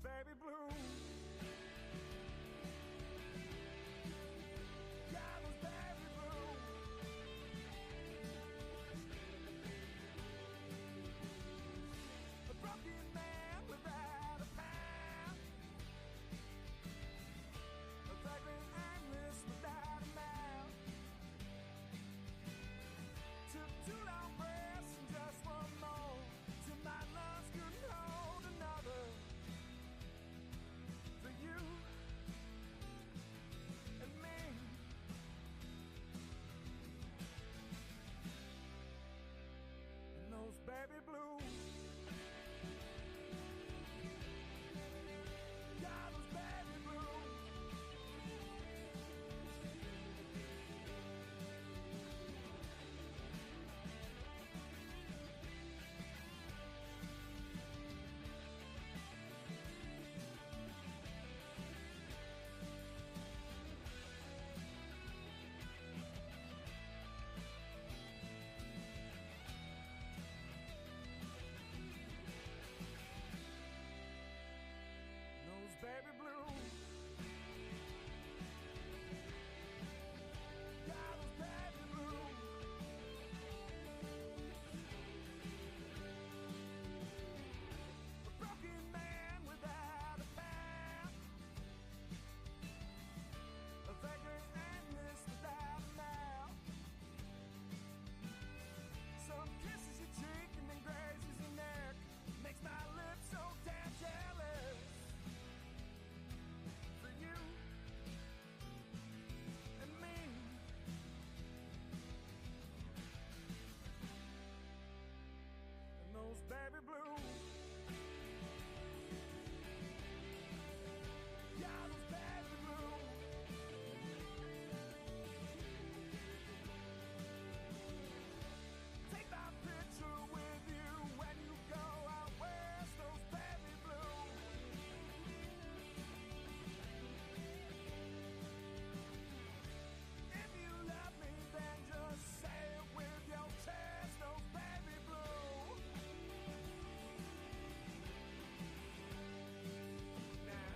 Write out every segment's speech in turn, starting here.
baby blue. Yeah, those baby blue. A broken man without a path. A vagrant aimless without a mouth. Took 2 long breaths and just one more. Till my lungs couldn't hold another. For you and me. And those baby blues. Yeah, those baby blues. Those baby blues. Yeah, those baby blues. A broken man without a path. A vagrant aimless without a mouth. Some kisses your cheek and then grazes your neck. Makes my lips so damn jealous. For you and me. And those baby blues. Yeah, those baby blues. Take my picture with you when you go out west. Those baby blues. If you love me, then just say it with your chest. Those baby blues. Now,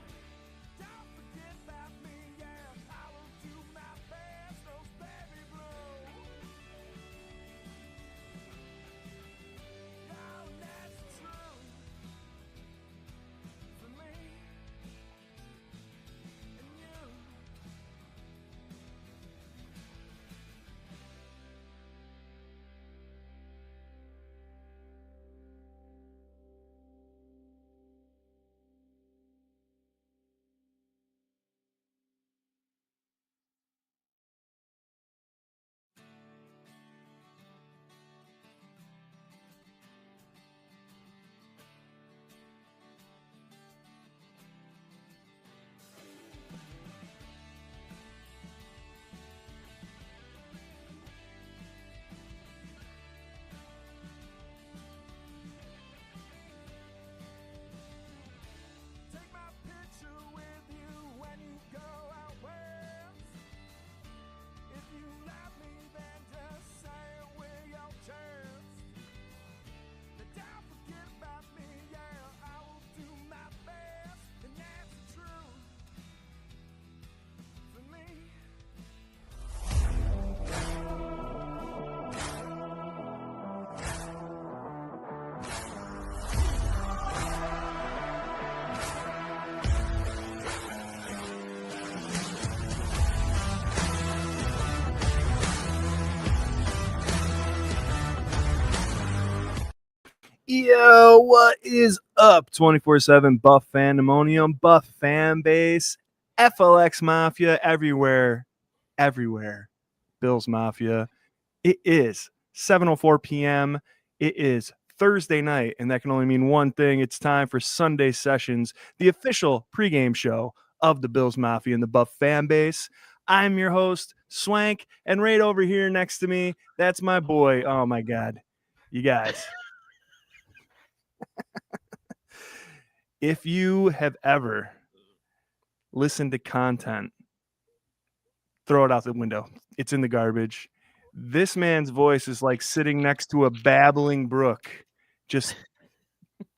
don't forget about me, yeah. I will do my best. Those baby blues. Oh, that's true for me and you. Take my picture with you when you go out west. If you love me, then just say it with your chest. But don't forget about me, yeah. I will do my best, and that's the truth for me. Yo, what is up? 24/7 Buff Fandemonium, Buff fan base, FLX Mafia, everywhere. Bills Mafia. It is 7:04 p.m. It is Thursday night, and that can only mean one thing. It's time for Sunday Sessions, the official pregame show of the Bills Mafia and the Buff fan base. I'm your host, Swank, and right over here next to me, that's my boy. Oh my God, you guys. If you have ever listened to content, throw it out the window. It's in the garbage. This man's voice is like sitting next to a babbling brook, just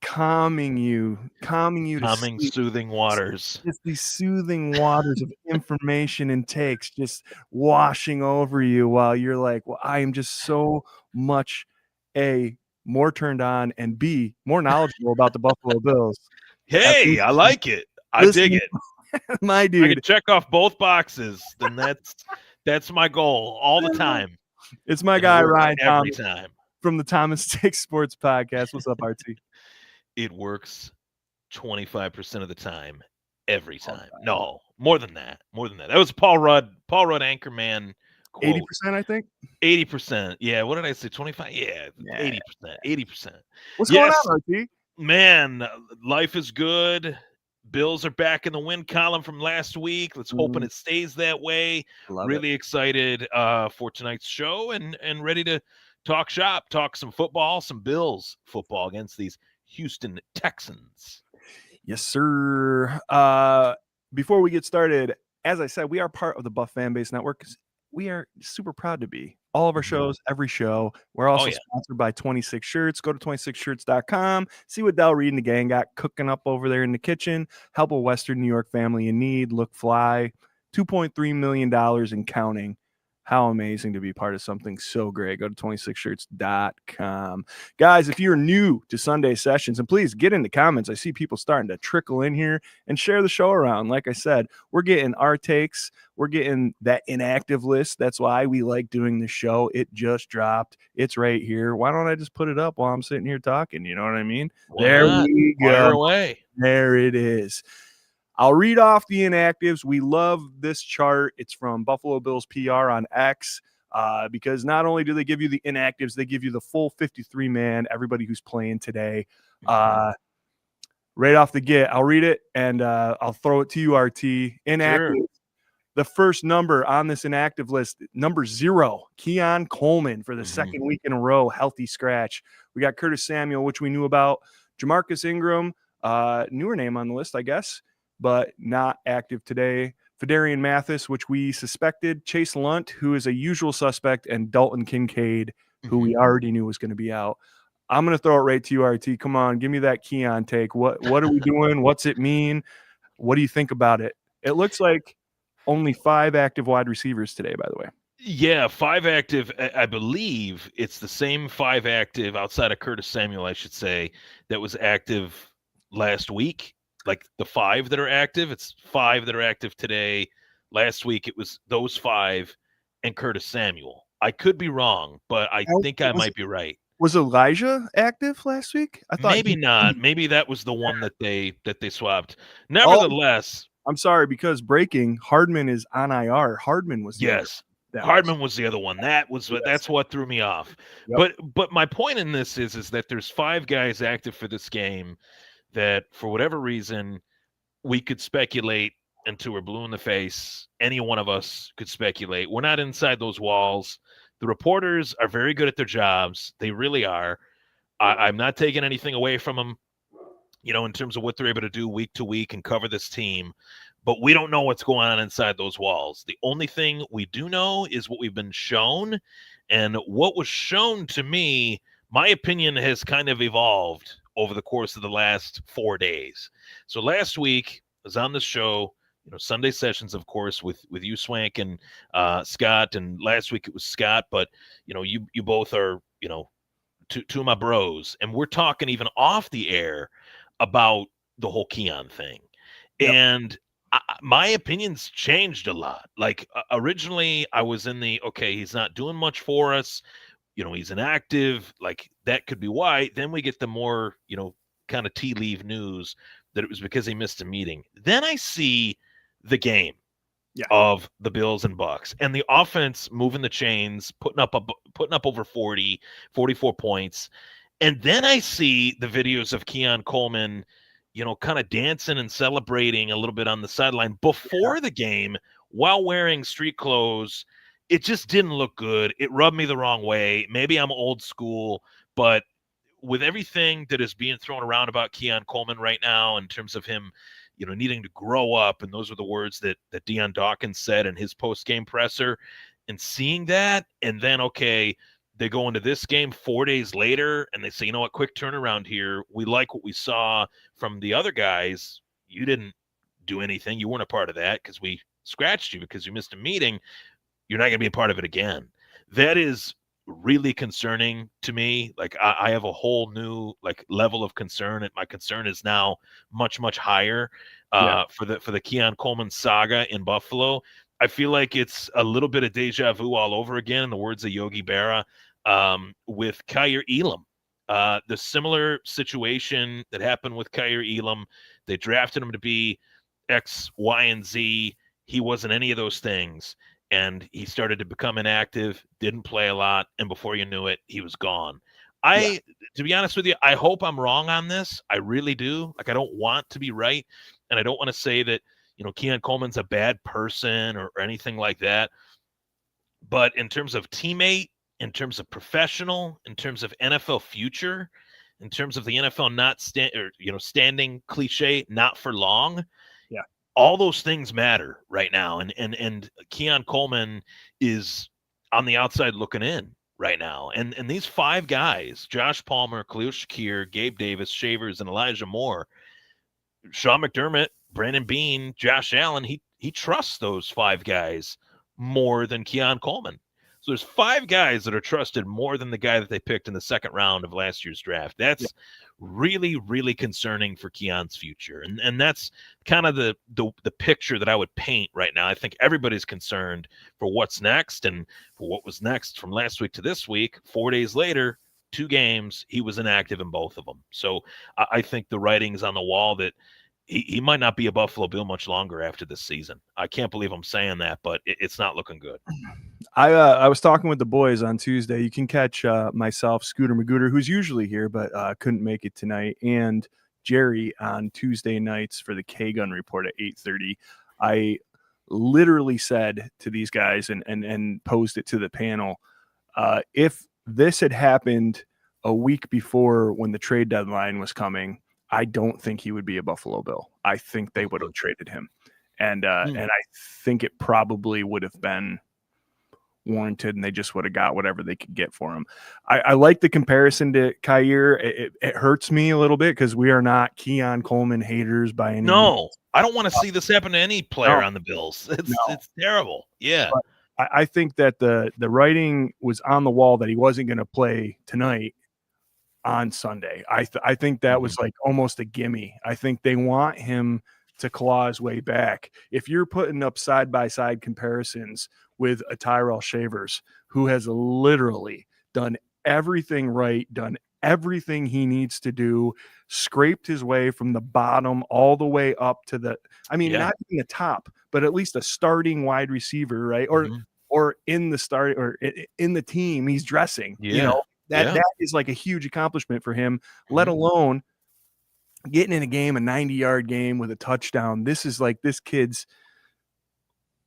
calming you to Calming, sleep. soothing waters. Just these soothing waters of information and takes just washing over you while you're like, well, I am just so much more turned on and B, more knowledgeable about the Buffalo Bills. Hey, I like it. I dig Listen, it. my I dude. can check off both boxes, then that's my goal all the time. It's my And guy it works Ryan every Thomas time. from the Thomas Take Sports Podcast. What's up, RT? It works 25% of the time, every time. No, more than that. More than that. That was Paul Rudd Anchorman quote. 80%, I think. 80%. Yeah. What did I say? 25? Yeah. 80%. 80%. What's Yes, going on, RT? man, life is good. Bills are back in the win column from last week. Let's hoping it stays that way. Really excited for tonight's show and ready to talk shop, talk some football, some Bills football against these Houston Texans. Yes, sir. Before we get started, as I said, we are part of the Buff Fan Base Network. We are super proud to be. All of our shows, every show. We're also sponsored by 26 Shirts. Go to 26shirts.com. See what Del Reed and the gang got cooking up over there in the kitchen. Help a Western New York family in need. Look fly. $2.3 million and counting. How amazing to be part of something so great. Go to 26shirts.com. Guys, if you're new to Sunday sessions, and please get in the comments. I see people starting to trickle in here and share the show around. Like I said, we're getting our takes. We're getting that inactive list. That's why we like doing the show. It just dropped. It's right here. Why don't I just put it up while I'm sitting here talking? You know what I mean? There we go. Fire away. There it is. I'll read off the inactives. We love this chart. It's from Buffalo Bills PR on X because not only do they give you the inactives, they give you the full 53-man, everybody who's playing today. Right off the get, I'll read it, and I'll throw it to you, RT. Inactive. Sure. The first number on this inactive list, number 0, Keon Coleman for the second week in a row, healthy scratch. We got Curtis Samuel, which we knew about. Jamarcus Ingram, newer name on the list, I guess, but not active today. Fedarian Mathis, which we suspected. Chase Lunt, who is a usual suspect, and Dalton Kincaid, who we already knew was going to be out. I'm going to throw it right to you, RT. Come on, give me that Keon take. What are we doing? What's it mean? What do you think about it? It looks like only 5 active wide receivers today, by the way. Yeah, 5 active. I believe it's the same 5 active outside of Curtis Samuel, I should say, that was active last week. Like the 5 that are active, it's 5 that are active today. Last week, it was those 5 and Curtis Samuel. I could be wrong, but I think I might be right. Was Elijah active last week? I thought maybe not. Maybe that was the one that they swapped. Nevertheless, I'm sorry, because breaking Hardman is on IR. Hardman was Hardman was the other one. That's what threw me off. Yep. But my point in this is that there's 5 guys active for this game that for whatever reason we could speculate until we're blue in the face. Any one of us could speculate. We're not inside those walls. The reporters are very good at their jobs. They really are. I'm not taking anything away from them, in terms of what they're able to do week to week and cover this team. But we don't know what's going on inside those walls. The only thing we do know is what we've been shown. And what was shown to me, my opinion has kind of evolved over the course of the last 4 days. So last week I was on the show, Sunday sessions, of course, with you, Swank, and Scott. And last week it was Scott, but, you both are, two of my bros. And we're talking even off the air about the whole Keon thing. Yep. And my opinions changed a lot. Like originally I was in he's not doing much for us. He's inactive. Like that could be why. Then we get the more, kind of tea leaf news that it was because he missed a meeting. Then I see the game of the Bills and Bucks and the offense moving the chains, putting up over 40, 44 points. And then I see the videos of Keon Coleman, kind of dancing and celebrating a little bit on the sideline before the game while wearing street clothes. It just didn't look good. It rubbed me the wrong way. Maybe I'm old school, but with everything that is being thrown around about Keon Coleman right now in terms of him, needing to grow up, and those are the words that Deion Dawkins said in his post-game presser, and seeing that, and then, they go into this game 4 days later and they say, you know what, quick turnaround here. We like what we saw from the other guys. You didn't do anything. You weren't a part of that because we scratched you because you missed a meeting. You're not going to be a part of it again. That is really concerning to me. Like I have a whole new like level of concern, and my concern is now much, much higher for the Keon Coleman saga in Buffalo. I feel like it's a little bit of deja vu all over again, in the words of Yogi Berra, with Kyer Elam. The similar situation that happened with Kyer Elam. They drafted him to be X, Y, and Z. He wasn't any of those things. And he started to become inactive, didn't play a lot, and before you knew it, he was gone. To be honest with you, I hope I'm wrong on this. I really do. Like, I don't want to be right, and I don't want to say that, you know, Keon Coleman's a bad person or anything like that. But in terms of teammate, in terms of professional, in terms of NFL future, in terms of the NFL not standing cliche, not for long. Yeah. All those things matter right now. And Keon Coleman is on the outside looking in right now. And these 5 guys, Josh Palmer, Khalil Shakir, Gabe Davis, Shavers, and Elijah Moore, Sean McDermott, Brandon Beane, Josh Allen, he trusts those 5 guys more than Keon Coleman. So there's 5 guys that are trusted more than the guy that they picked in the second round of last year's draft. That's really, really concerning for Keon's future. And that's kind of the picture that I would paint right now. I think everybody's concerned for what's next, and for what was next from last week to this week. 4 days later, 2 games, he was inactive in both of them. So I think the writing's on the wall that he might not be a Buffalo Bill much longer after this season. I can't believe I'm saying that, but it's not looking good. I was talking with the boys on Tuesday. You can catch myself, Scooter Magooter, who's usually here but couldn't make it tonight, and Jerry on Tuesday nights for the K-Gun Report at 8:30. I literally said to these guys and posed it to the panel, if this had happened a week before when the trade deadline was coming, I don't think he would be a Buffalo Bill. I think they would have traded him. And I think it probably would have been warranted, and they just would have got whatever they could get for him. I like the comparison to Kyer. It hurts me a little bit because we are not Keon Coleman haters by any means. I don't want to see this happen to any player on the Bills. It's terrible. Yeah. But I think that the writing was on the wall that he wasn't going to play tonight on Sunday. I think that was like almost a gimme. I think they want him to claw his way back. If you're putting up side-by-side comparisons with a Tyrell Shavers, who has literally done everything right, done everything he needs to do, scraped his way from the bottom all the way up to not even the top, but at least a starting wide receiver, right? Or in the start, or in the team he's dressing, you know, that is like a huge accomplishment for him, let alone getting in a 90-yard game with a touchdown. This is like this kid's.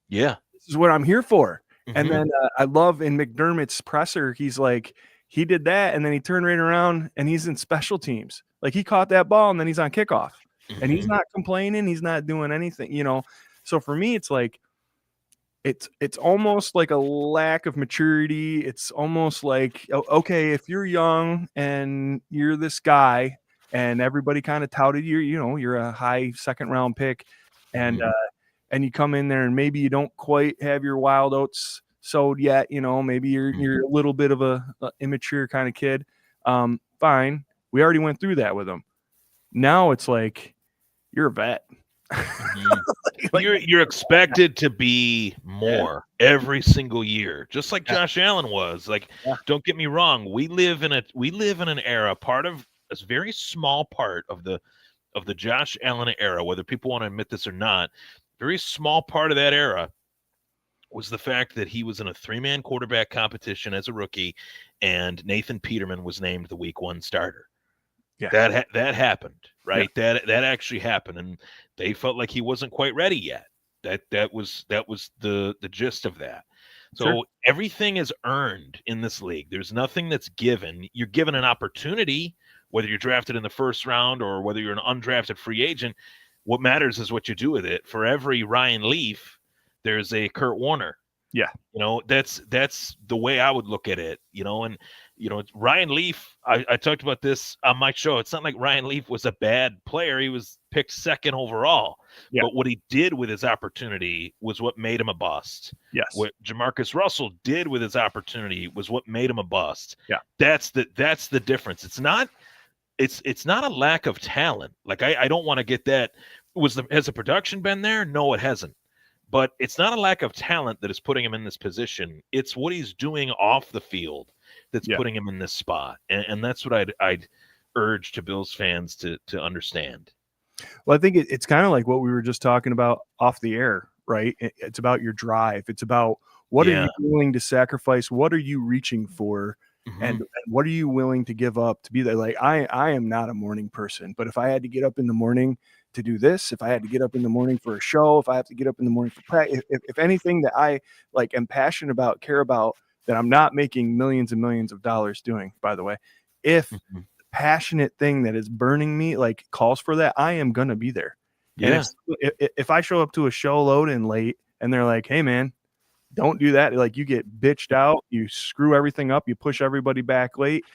This is what I'm here for. And then I love in McDermott's presser, he's like, he did that, and then he turned right around and he's in special teams. Like, he caught that ball and then he's on kickoff, and he's not complaining. He's not doing anything, you know? So for me, it's like, it's almost like a lack of maturity. It's almost like, okay, if you're young and you're this guy and everybody kind of touted you, you know, you're a high second round pick, and you come in there and maybe you don't quite have your wild oats sowed yet, you know, maybe you're a little bit of a immature kind of kid. Fine. We already went through that with him. Now it's like, you're a vet. You're expected to be more every single year, just like Josh Allen was. Like, don't get me wrong, we live in an era, part of a very small part of the Josh Allen era, whether people want to admit this or not, very small part of that era was the fact that he was in a 3-man quarterback competition as a rookie, and Nathan Peterman was named the week 1 starter. Yeah, that happened, right? Yeah. That actually happened, and they felt like he wasn't quite ready yet. That was the gist of that. So everything is earned in this league. There's nothing that's given. You're given an opportunity, whether you're drafted in the first round or whether you're an undrafted free agent. What matters is what you do with it. For every Ryan Leaf, there's a Kurt Warner. Yeah. That's the way I would look at it, and Ryan Leaf, I talked about this on my show. It's not like Ryan Leaf was a bad player. He was picked second overall. Yeah. But what he did with his opportunity was what made him a bust. Yes. What Jamarcus Russell did with his opportunity was what made him a bust. Yeah. That's the difference. It's not a lack of talent. Like I don't want to get that. Has the production been there? No, it hasn't. But it's not a lack of talent that is putting him in this position. It's what he's doing off the field that's putting him in this spot. And that's what I'd urge to Bills fans to understand. Well, I think it's kind of like what we were just talking about off the air, right? It's about your drive. It's about what are you willing to sacrifice? What are you reaching for? Mm-hmm. And what are you willing to give up to be there? Like I am not a morning person, but if I had to get up in the morning to do this, if I had to get up in the morning for a show, if I have to get up in the morning for practice, if anything that I like am passionate about, care about, that I'm not making millions and millions of dollars doing, by the way, if the passionate thing that is burning me like calls for that, I am going to be there. Yeah. And if I show up to a show load in late and they're like, hey man, don't do that. Like you get bitched out, you screw everything up, you push everybody back late,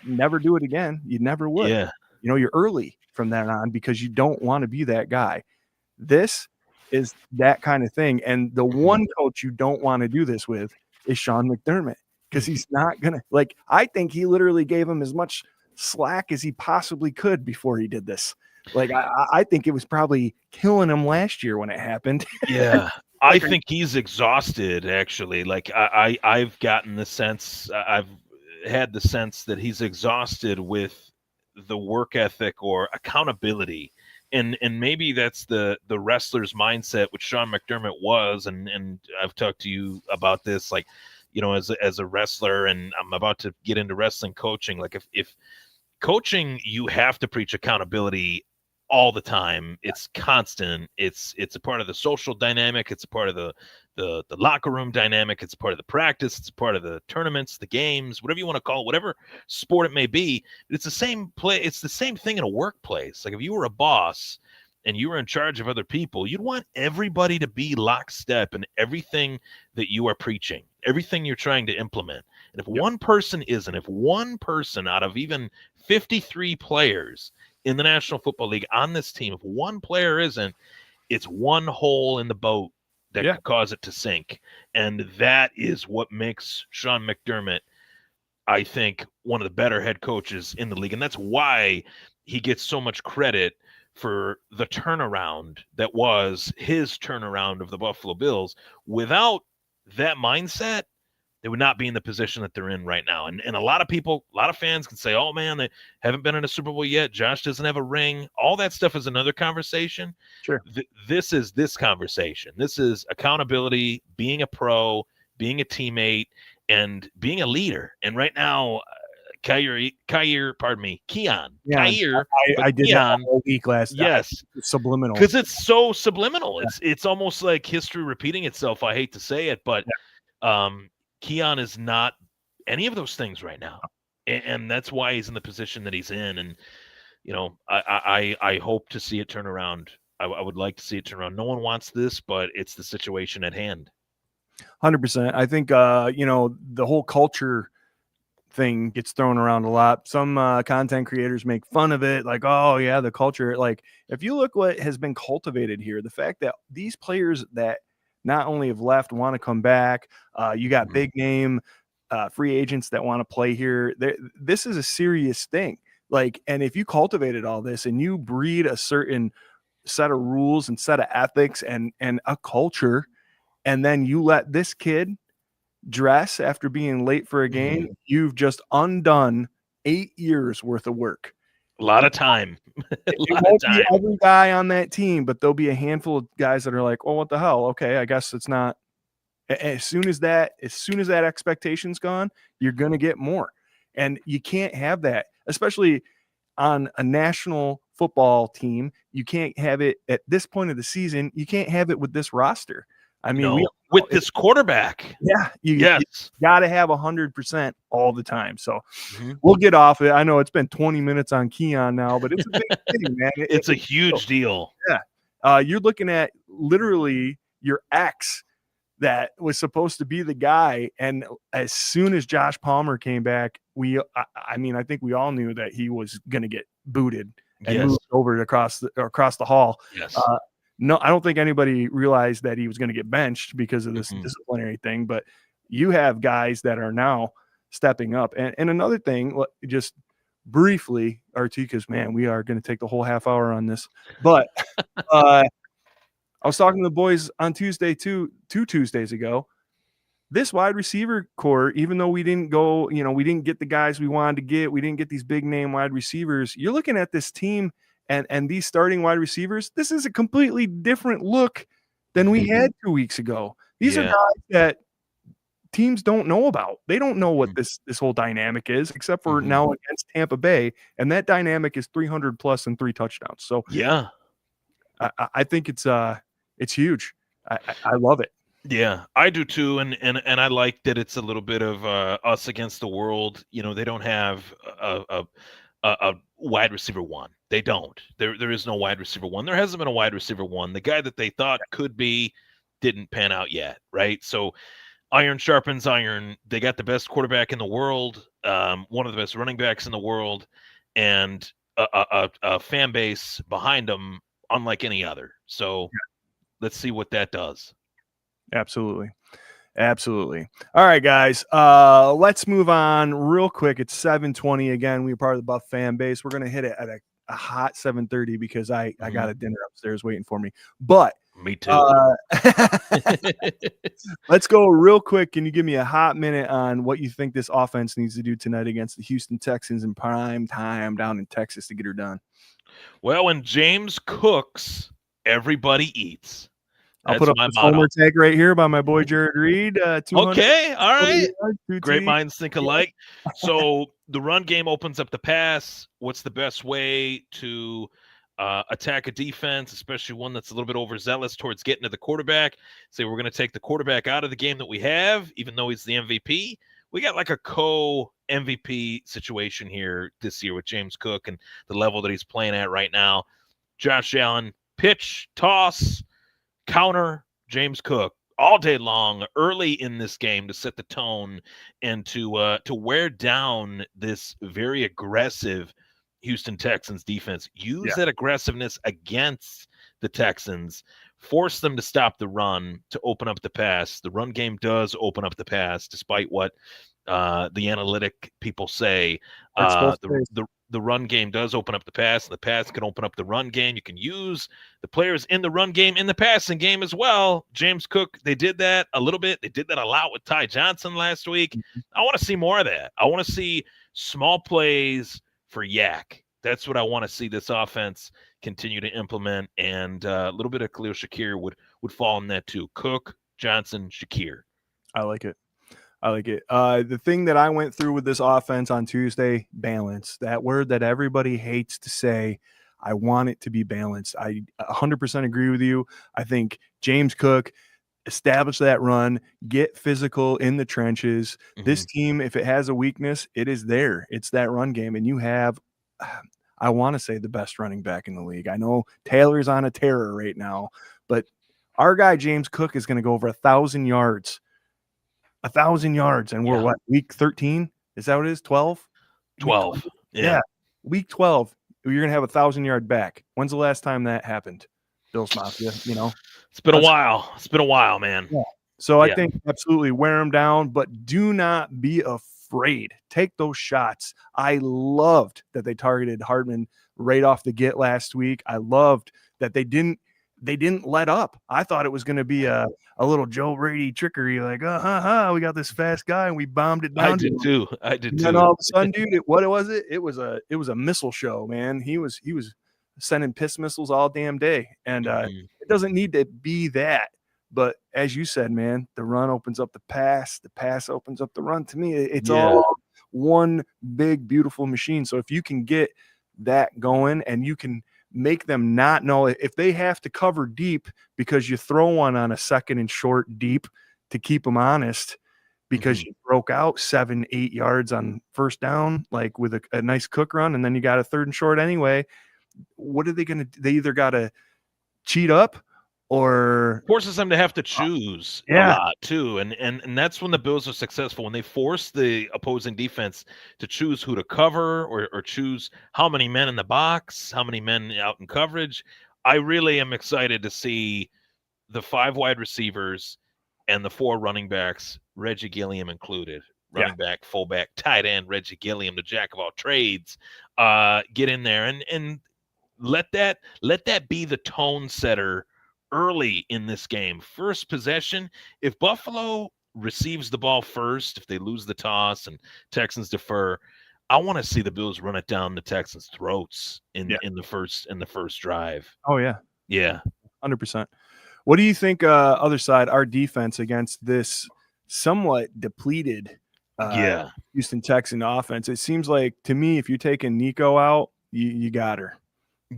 never do it again. You never would. Yeah. You're early from then on because you don't want to be that guy. This is that kind of thing. And the one coach you don't want to do this with is Sean McDermott, because he's not going to, like, I think he literally gave him as much slack as he possibly could before he did this. Like, I think it was probably killing him last year when it happened. Yeah. I think he's exhausted, actually. Like, I've gotten the sense, I've had the sense that he's exhausted with the work ethic or accountability. And maybe that's the wrestler's mindset, which Sean McDermott was. And I've talked to you about this, like, as a wrestler, and I'm about to get into wrestling coaching. Like if coaching, you have to preach accountability all the time. It's constant. It's a part of the social dynamic. It's a part of the locker room dynamic. It's a part of the practice. It's a part of the tournaments, the games, whatever you want to call it, whatever sport it may be. It's the same play. It's the same thing in a workplace. Like if you were a boss and you were in charge of other people, you'd want everybody to be lockstep in everything that you are preaching, everything you're trying to implement. And if one person isn't, if one person out of even 53 players in the National Football League on this team, if one player isn't, it's one hole in the boat that could cause it to sink. And that is what makes Sean McDermott, I think, one of the better head coaches in the league. And that's why he gets so much credit for the turnaround that was his turnaround of the Buffalo Bills. Without that mindset, they would not be in the position that they're in right now. And a lot of people, a lot of fans can say, oh, man, they haven't been in a Super Bowl yet. Josh doesn't have a ring. All that stuff is another conversation. Sure. This is this conversation. This is accountability, being a pro, being a teammate, and being a leader. And right now, Keon. Yeah, I did that all week last. Yes, subliminal, because it's so subliminal. It's almost like history repeating itself. I hate to say it, but Keon is not any of those things right now, and that's why he's in the position that he's in. And I hope to see it turn around. I would like to see it turn around. No one wants this, but it's the situation at hand. 100%. I think the whole culture thing gets thrown around a lot. Some content creators make fun of it, like, oh yeah, the culture. Like, if you look what has been cultivated here, the fact that these players that not only have left want to come back, you got big name free agents that want to play here. This is a serious thing. Like, and if you cultivated all this and you breed a certain set of rules and set of ethics and a culture, and then you let this kid dress after being late for a game, you've just undone 8 years worth of work. A lot of time. It won't be every guy on that team, but there'll be a handful of guys that are like, oh, what the hell? Okay, I guess it's not. As soon as that expectation's gone, you're going to get more. And you can't have that, especially on a national football team. You can't have it at this point of the season. You can't have it with this roster. I mean, with this quarterback. Yeah. You got to have 100% all the time. So we'll get off it. I know it's been 20 minutes on Keon now, but it's a big thing, man. It's a huge deal. Yeah. You're looking at literally your ex that was supposed to be the guy. And as soon as Josh Palmer came back, I mean, I think we all knew that he was going to get booted and moved over across the hall. Yes. No, I don't think anybody realized that he was going to get benched because of this disciplinary thing, but you have guys that are now stepping up. And another thing, just briefly, RT, because man, we are going to take the whole half hour on this, but I was talking to the boys on Tuesday, two Tuesdays ago. This wide receiver core, even though we didn't go, we didn't get the guys we wanted to get, we didn't get these big name wide receivers. You're looking at this team and these starting wide receivers. This is a completely different look than we had 2 weeks ago. These are guys that teams don't know about. They don't know what this whole dynamic is, except for now against Tampa Bay, and that dynamic is 300 plus and 3 touchdowns. So yeah, I think it's huge. I love it. Yeah, I do too, and I like that it's a little bit of us against the world. They don't have a wide receiver one. They don't. There is no wide receiver one. There hasn't been a wide receiver one. The guy that they thought could be didn't pan out yet, right? So iron sharpens iron. They got the best quarterback in the world, one of the best running backs in the world, and a fan base behind them unlike any other. So let's see what that does. Absolutely. All right, guys. Let's move on real quick. It's 7:20 again. We're part of the Buff fan base. We're gonna hit it at a hot 7:30 because I got a dinner upstairs waiting for me. But me too. Let's go real quick. Can you give me a hot minute on what you think this offense needs to do tonight against the Houston Texans in prime time down in Texas to get her done? Well, when James cooks, everybody eats. I'll put up a homer tag right here by my boy Jared Reed. Okay, all right. Great minds think alike. So the run game opens up the pass. What's the best way to attack a defense, especially one that's a little bit overzealous towards getting to the quarterback? Say we're going to take the quarterback out of the game that we have, even though he's the MVP. We got like a co-MVP situation here this year with James Cook and the level that he's playing at right now. Josh Allen, pitch, toss, counter, James Cook all day long early in this game to set the tone and to wear down this very aggressive Houston Texans defense. Use that aggressiveness against the Texans, force them to stop the run, to open up the pass. The run game does open up the pass, despite what the analytic people say. The run game does open up the pass, and the pass can open up the run game. You can use the players in the run game in the passing game as well. James Cook, they did that a little bit. They did that a lot with Ty Johnson last week. I want to see more of that. I want to see small plays for Yak. That's what I want to see this offense continue to implement, and a little bit of Khalil Shakir would fall in that too. Cook, Johnson, Shakir. I like it. The thing that I went through with this offense on Tuesday, balance, that word that everybody hates to say. I want it to be balanced. I 100% agree with you. I think James Cook, establish that run, get physical in the trenches. This team, if it has a weakness, it is there. It's that run game. And you have, I want to say, the best running back in the league. I know Taylor's on a tear right now, but our guy James Cook is going to go over 1,000 yards. 1,000 yards, and we're what, week 13? Is that what it is? 12? 12. Yeah. Week 12, you're gonna have 1,000-yard back. When's the last time that happened? Bills Mafia, It's been a while. It's been a while, man. Yeah. So I think absolutely wear them down, but do not be afraid. Take those shots. I loved that they targeted Hardman right off the get last week. I loved that they didn't let up. I thought it was going to be a little Joe Brady trickery, like, we got this fast guy and we bombed it down. I did too. And all of a sudden, dude, what was it? It was a missile show, man. He was sending piss missiles all damn day, and it doesn't need to be that. But as you said, man, the run opens up the pass opens up the run. To me, it's all one big beautiful machine. So if you can get that going, and you can make them not know if they have to cover deep because you throw one on a second and short deep to keep them honest, because you broke out 7-8 yards on first down, like with a nice Cook run, and then you got a third and short anyway. What are they going to? They either got to cheat up or forces them to have to choose a lot too, and that's when the Bills are successful, when they force the opposing defense to choose who to cover or choose how many men in the box, how many men out in coverage. I really am excited to see the 5 wide receivers and the 4 running backs, Reggie Gilliam included, running back, fullback, tight end, Reggie Gilliam, the jack of all trades, get in there and let that be the tone setter early in this game. First possession, if Buffalo receives the ball first, if they lose the toss and Texans defer, I want to see the Bills run it down the Texans' throats in the first drive. Oh yeah. Yeah. 100%. What do you think, other side, our defense against this somewhat depleted Houston Texan offense? It seems like, to me, if you're taking Nico out, you got her.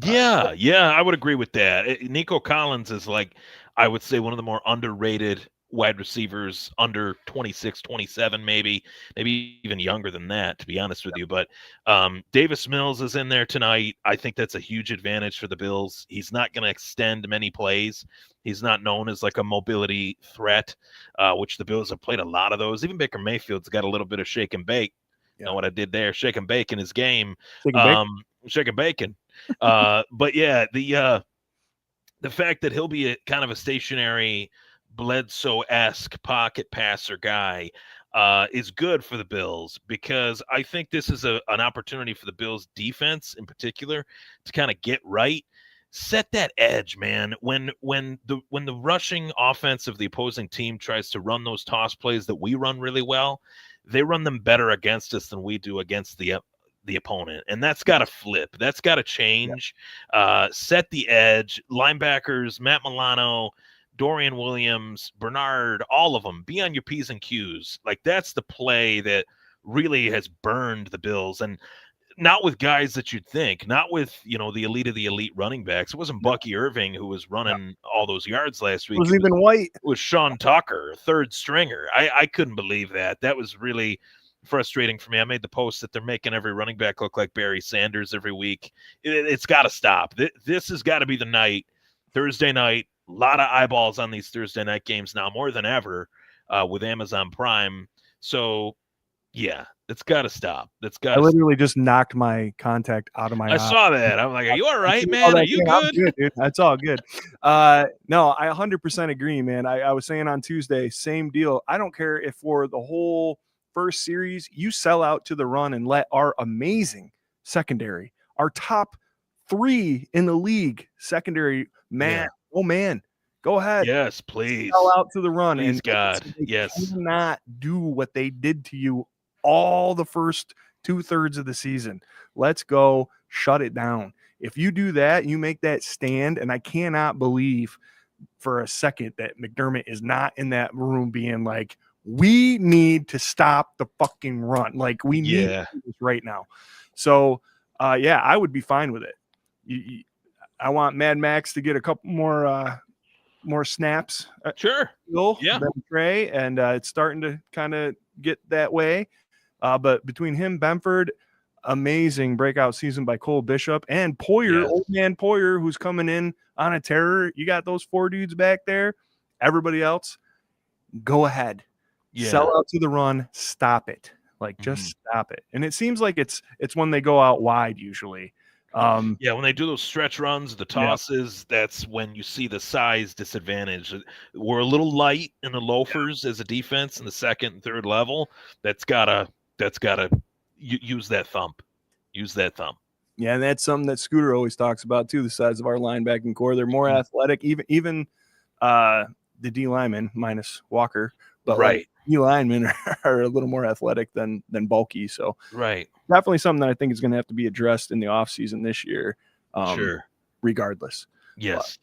Yeah, I would agree with that. Nico Collins is, like, I would say, one of the more underrated wide receivers, under 26, 27, maybe even younger than that, to be honest with you. But Davis Mills is in there tonight. I think that's a huge advantage for the Bills. He's not going to extend many plays. He's not known as like a mobility threat, which the Bills have played a lot of those. Even Baker Mayfield's got a little bit of shake and bake. You know what I did there? Shake and bake in his game. Shake and bacon. But yeah, the fact that he'll be kind of a stationary Bledsoe-esque pocket passer guy is good for the Bills, because I think this is an opportunity for the Bills defense in particular to kind of get right, set that edge, man. When the rushing offense of the opposing team tries to run those toss plays that we run really well, they run them better against us than we do against the opponent, and that's got to flip. That's got to change. Set the edge. Linebackers, Matt Milano, Dorian Williams, Bernard, all of them, be on your P's and Q's. Like, that's the play that really has burned the Bills, and not with guys that you'd think, not with, the elite of the elite running backs. It wasn't Bucky Irving who was running all those yards last week. It was even White. It was Sean Tucker, third stringer. I couldn't believe that. That was really frustrating for me. I made the post that they're making every running back look like Barry Sanders every week. It's got to stop. This has got to be the night, Thursday night. A lot of eyeballs on these Thursday night games now, more than ever, with Amazon Prime. So, yeah, it's got to stop. I literally just knocked my contact out of my eye. I saw that. I'm like, are you all right, man? Are you good? I'm good, dude. That's all good. No, I 100% agree, man. I was saying on Tuesday, same deal. I don't care if for the whole first series you sell out to the run and let our amazing secondary, our top 3 in the league secondary, man, go ahead. Yes, please. Sell out to the run. Please, and God. They yes. cannot do what they did to you all the first 2/3 of the season. Let's go shut it down. If you do that, you make that stand, and I cannot believe for a second that McDermott is not in that room being like, we need to stop the fucking run. Like, we need to do this right now. So, I would be fine with it. I want Mad Max to get a couple more snaps. Sure. Than Trey, and it's starting to kind of get that way. But between him, Benford, amazing breakout season by Cole Bishop, and Poyer, old man Poyer, who's coming in on a terror. You got those 4 dudes back there. Everybody else, go ahead. Sell out to the run. Stop it. Like, just stop it. And it seems like it's when they go out wide usually. When they do those stretch runs, the tosses, that's when you see the size disadvantage. We're a little light in the loafers as a defense in the second and third level. That's gotta use that thump. Use that thump. Yeah, and that's something that Scooter always talks about too. The size of our linebacking core, they're more athletic. Even the D linemen minus Walker, but like, D linemen are a little more athletic than bulky. So definitely something that I think is going to have to be addressed in the offseason this year. Regardless. Yes.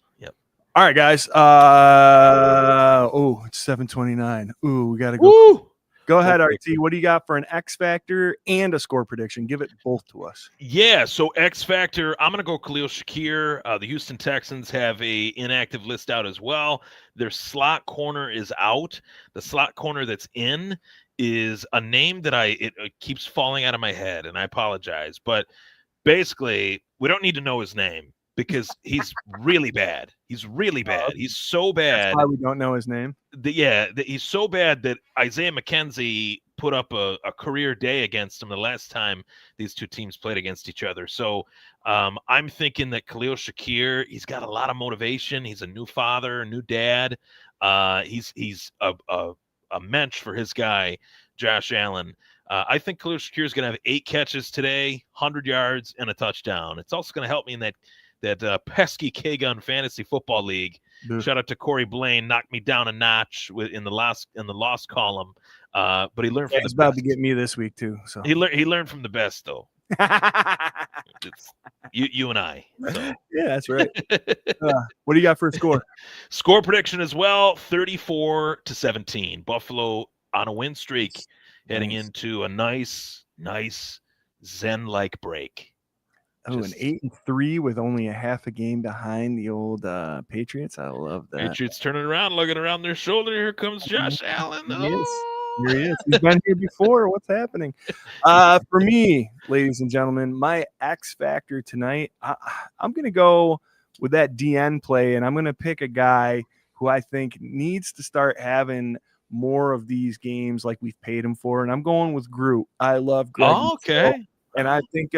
All right, guys. It's 7:29. We got to go. Woo! Go ahead, RT. What do you got for an X Factor and a score prediction? Give it both to us. Yeah, so X Factor, I'm going to go Khalil Shakir. The Houston Texans have a inactive list out as well. Their slot corner is out. The slot corner that's in is a name that it keeps falling out of my head, and I apologize. But basically, we don't need to know his name. because he's really bad. He's really bad. He's so bad. That's why we don't know his name. He's so bad that Isaiah McKenzie put up a career day against him the last time these two teams played against each other. So I'm thinking that Khalil Shakir, he's got a lot of motivation. He's a new father, a new dad. He's a mensch for his guy, Josh Allen. I think Khalil Shakir is going to have 8 catches today, 100 yards, and a touchdown. It's also going to help me in that pesky K-Gun Fantasy Football League. Shout out to Corey Blaine, knocked me down a notch in the lost column. But he learned from he's about to get me this week too. So he learned from the best though. It's you and I. So. Yeah, that's right. What do you got for a score? Score prediction as well: 34-17. Buffalo on a win streak, heading into a nice Zen-like break. Oh, an 8-3 with only a half a game behind the old Patriots. I love that. Patriots turning around, looking around their shoulder. Here comes Josh Allen. Here he is. He's been here before. What's happening? For me, ladies and gentlemen, my X factor tonight, I'm going to go with that DN play, and I'm going to pick a guy who I think needs to start having more of these games like we've paid him for, and I'm going with Groot. I love Greg. Oh, okay. And I think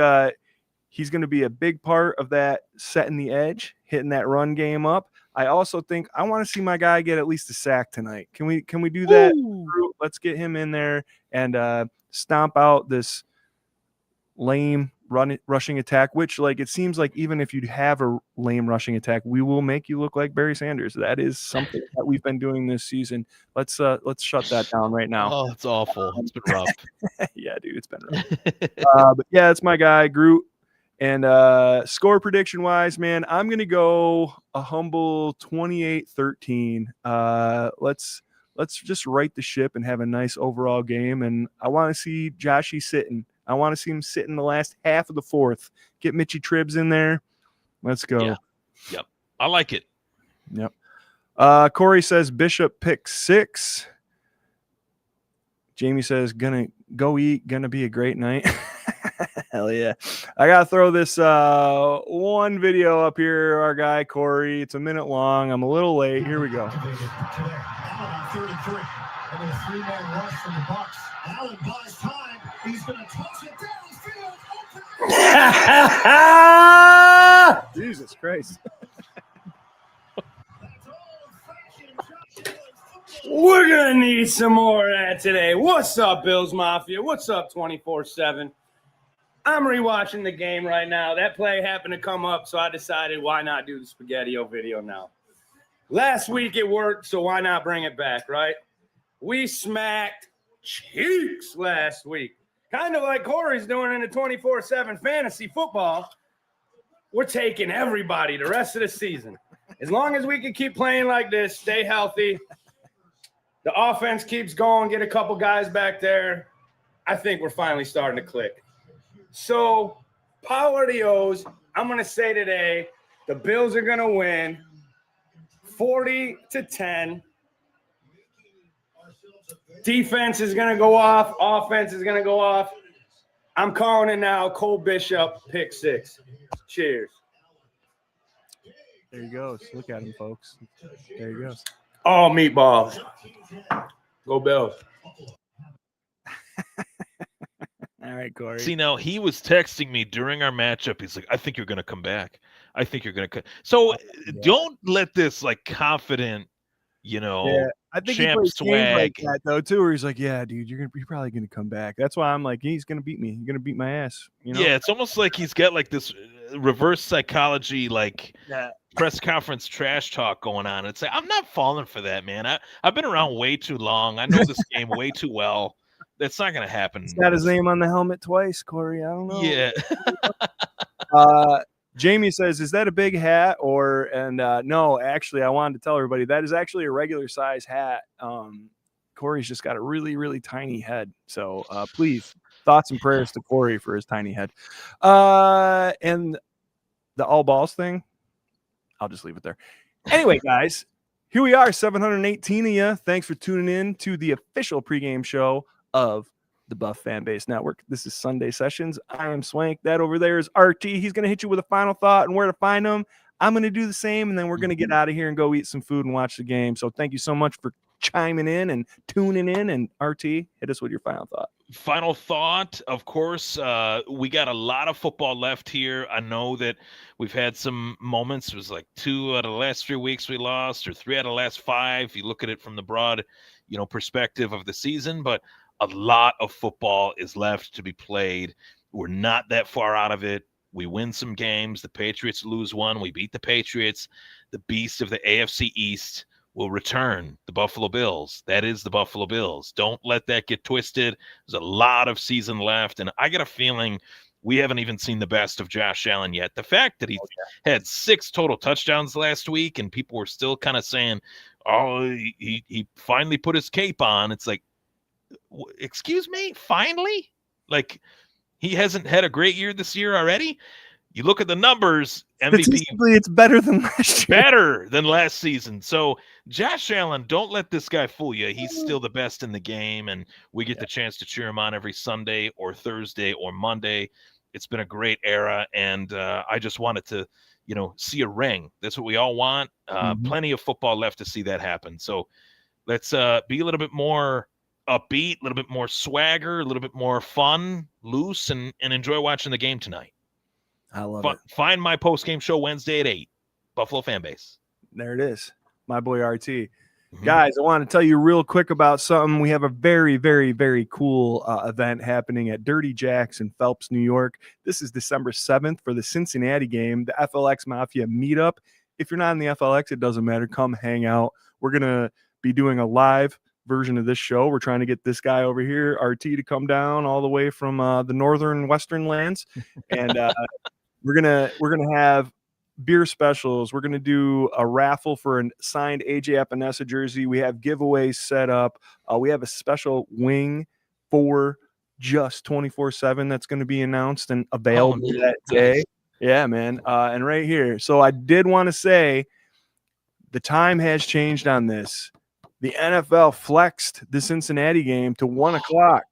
he's going to be a big part of that setting the edge, hitting that run game up. I also think I want to see my guy get at least a sack tonight. Can we do that? Let's get him in there and stomp out this lame rushing attack, which it seems like even if you have a lame rushing attack, we will make you look like Barry Sanders. That is something that we've been doing this season. Let's shut that down right now. Oh, it's awful. It's been rough. Yeah, dude, it's been rough. But yeah, it's my guy, Groot. And score prediction wise, man, I'm going to go a humble 28-13. Let's just right the ship and have a nice overall game. And I want to see Joshy sitting. I want to see him sit in the last half of the fourth. Get Mitchie Tribbs in there. Let's go. Yeah. Yep. I like it. Yep. Corey says Bishop pick 6. Jamie says gonna go eat. Gonna be a great night. Hell yeah. I got to throw this one video up here, our guy Corey. It's a minute long. I'm a little late. Here we go. 33. And a 3-man rush from the Bucks. Allen buys time. He's going to toss it downfield. Jesus Christ. We're going to need some more of that today. What's up, Bills Mafia? What's up, 24/7? I'm rewatching the game right now. That play happened to come up, so I decided why not do the Spaghetti-O video now. Last week it worked, so why not bring it back, right? We smacked cheeks last week. Kind of like Corey's doing in the 24/7 fantasy football. We're taking everybody the rest of the season. As long as we can keep playing like this, stay healthy, the offense keeps going, get a couple guys back there, I think we're finally starting to click. So, power to the O's. I'm going to say today the Bills are going to win 40-10. Defense is going to go off. Offense is going to go off. I'm calling it now. Cole Bishop, pick 6. Cheers. There he goes. Look at him, folks. There he goes. All meatballs. Go Bills. All right, Corey. See, now he was texting me during our matchup. He's like, I think you're going to come back. I think you're going to come. So don't let this confident, I think champ he plays swag like that though too, where he's like, yeah, dude, you're probably going to come back. That's why I'm like, he's going to beat me. He's going to beat my ass. Yeah, it's almost like he's got this reverse psychology, press conference trash talk going on. It's like, I'm not falling for that, man. I've been around way too long. I know this game way too well. That's not going to happen. He's got his name on the helmet twice, Corey. I don't know. Yeah. Jamie says, is that a big hat? No, actually, I wanted to tell everybody that is actually a regular size hat. Corey's just got a really, really tiny head. So please, thoughts and prayers to Corey for his tiny head. And the all balls thing, I'll just leave it there. Anyway, guys, here we are, 718 of you. Thanks for tuning in to the official pregame show of the Buff Fan Base Network. This is Sunday Sessions. I am Swank. That over there is RT. He's going to hit you with a final thought and where to find him. I'm going to do the same, and then we're going to get out of here and go eat some food and watch the game. So thank you so much for chiming in and tuning in. And RT, hit us with your final thought. Final thought, of course, we got a lot of football left here. I know that we've had some moments. It was like 2 out of the last 3 weeks we lost, or 3 out of the last 5. If you look at it from the broad, perspective of the season, but a lot of football is left to be played. We're not that far out of it. We win some games. The Patriots lose one. We beat the Patriots. The beast of the AFC East will return, the Buffalo Bills. That is the Buffalo Bills. Don't let that get twisted. There's a lot of season left, and I got a feeling we haven't even seen the best of Josh Allen yet. The fact that he had 6 total touchdowns last week, and people were still kind of saying, oh, he finally put his cape on. It's like, excuse me, finally? Like, he hasn't had a great year this year already. You look at the numbers, MVP. It's better than last year. Better than last season. So Josh Allen, don't let this guy fool you. He's still the best in the game, and we get the chance to cheer him on every Sunday or Thursday or Monday. It's been a great era, and I just wanted to, see a ring. That's what we all want. Plenty of football left to see that happen. So let's be a little bit more upbeat, a little bit more swagger, a little bit more fun, loose, and enjoy watching the game tonight. I love it. Find my post-game show Wednesday at 8, Buffalo Fan Base. There it is, my boy RT. Guys, I want to tell you real quick about something. We have a very, very, very cool event happening at Dirty Jack's in Phelps, New York. This is December 7th for the Cincinnati game, the FLX Mafia meetup. If you're not in the FLX, it doesn't matter. Come hang out. We're going to be doing a live version of this show. We're trying to get this guy over here, RT, to come down all the way from the northern western lands. And we're gonna have beer specials. We're gonna do a raffle for a signed AJ Epinesa jersey. We have giveaways set up. We have a special wing for just 24/7 that's going to be announced and available that day. Yeah, man. And right here. So I did want to say the time has changed on this. The NFL flexed the Cincinnati game to 1 o'clock.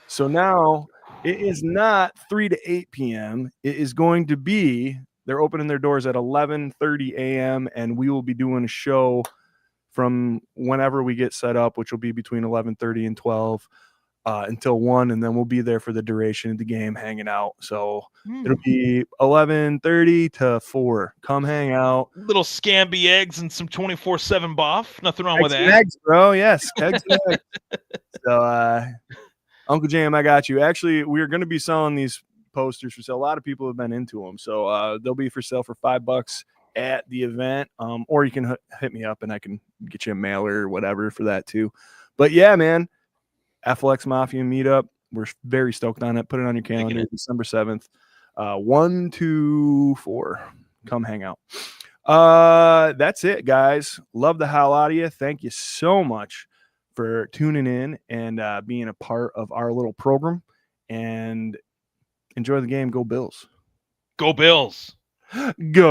So now it is not 3 to 8 p.m. It is going to be, they're opening their doors at 11:30 a.m. and we will be doing a show from whenever we get set up, which will be between 11:30 and 12 until 1, and then we'll be there for the duration of the game hanging out. So it'll be 11:30 to 4. Come hang out. Little Scamby eggs and some 24/7 buff. Nothing wrong with that. Eggs, bro. Yes. Eggs and eggs. So, Uncle Jam, I got you. Actually, we're going to be selling these posters for sale. A lot of people have been into them. So they'll be for sale for $5 at the event. Or you can hit me up and I can get you a mailer or whatever for that too. But yeah, man. FLX Mafia meetup. We're very stoked on it. Put it on your calendar. December 7th. 1 to 4. Come hang out. That's it, guys. Love the hell out of you. Thank you so much for tuning in and being a part of our little program. And enjoy the game. Go Bills. Go Bills. Go